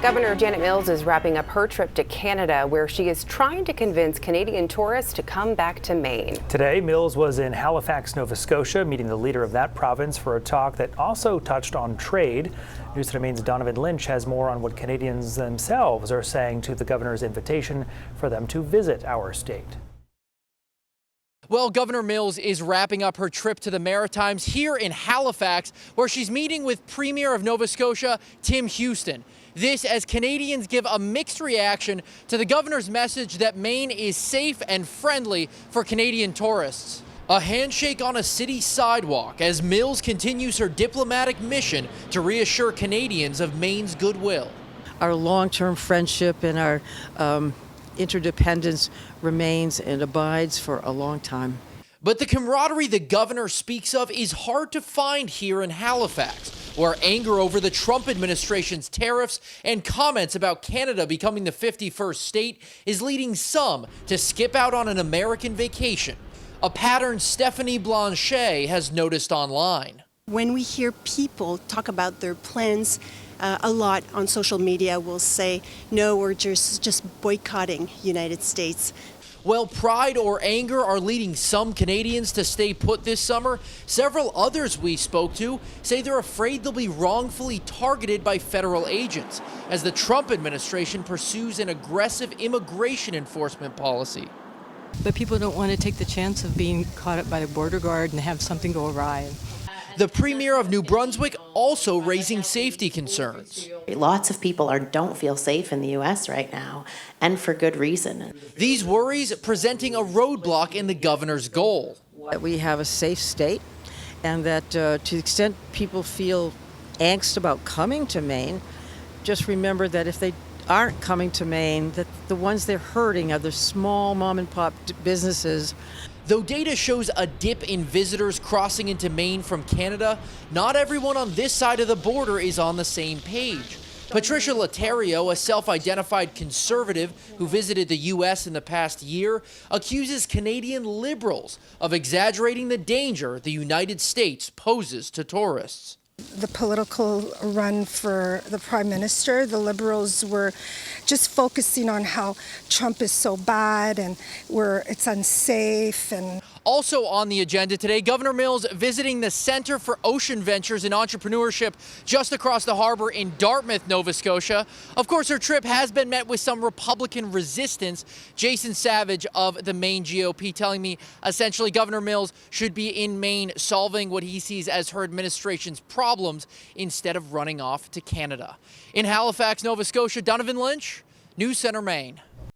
Governor Janet Mills is wrapping up her trip to Canada, where she is trying to convince Canadian tourists to come back to Maine. Today, Mills was in Halifax, Nova Scotia, meeting the leader of that province for a talk that also touched on trade. News Center Maine's Donovan Lynch has more on what Canadians themselves are saying to the governor's invitation for them to visit our state. Well, Governor Mills is wrapping up her trip to the Maritimes here in Halifax, where she's meeting with Premier of Nova Scotia, Tim Houston. This as Canadians give a mixed reaction to the governor's message that Maine is safe and friendly for Canadian tourists. A handshake on a city sidewalk as Mills continues her diplomatic mission to reassure Canadians of Maine's goodwill. Our long-term friendship and our interdependence remains and abides for a long time. But the camaraderie the governor speaks of is hard to find here in Halifax, where anger over the Trump administration's tariffs and comments about Canada becoming the 51st state is leading some to skip out on an American vacation, a pattern Stephanie Blanchet has noticed online. When we hear people talk about their plans, a lot on social media will say, no, we're just boycotting United States. Well, pride or anger are leading some Canadians to stay put this summer. Several others we spoke to say they're afraid they'll be wrongfully targeted by federal agents as the Trump administration pursues an aggressive immigration enforcement policy. But people don't want to take the chance of being caught up by the border guard and have something go awry. The Premier of New Brunswick also raising safety concerns. Lots of people don't feel safe in the U.S. right now, and for good reason. These worries presenting a roadblock in the governor's goal. That we have a safe state, and that to the extent people feel angst about coming to Maine, just remember that if they aren't coming to Maine, that the ones they're hurting are the small mom and pop businesses. Though data shows a dip in visitors crossing into Maine from Canada, not everyone on this side of the border is on the same page. Patricia Laterio, a self-identified conservative who visited the U.S. in the past year, accuses Canadian liberals of exaggerating the danger the United States poses to tourists. The political run for the Prime Minister, the Liberals were just focusing on how Trump is so bad and it's unsafe. And also on the agenda today, Governor Mills visiting the Center for Ocean Ventures and Entrepreneurship just across the harbor in Dartmouth, Nova Scotia. Of course, her trip has been met with some Republican resistance. Jason Savage of the Maine GOP telling me essentially Governor Mills should be in Maine solving what he sees as her administration's problems instead of running off to Canada. In Halifax, Nova Scotia, Donovan Lynch, News Center, Maine.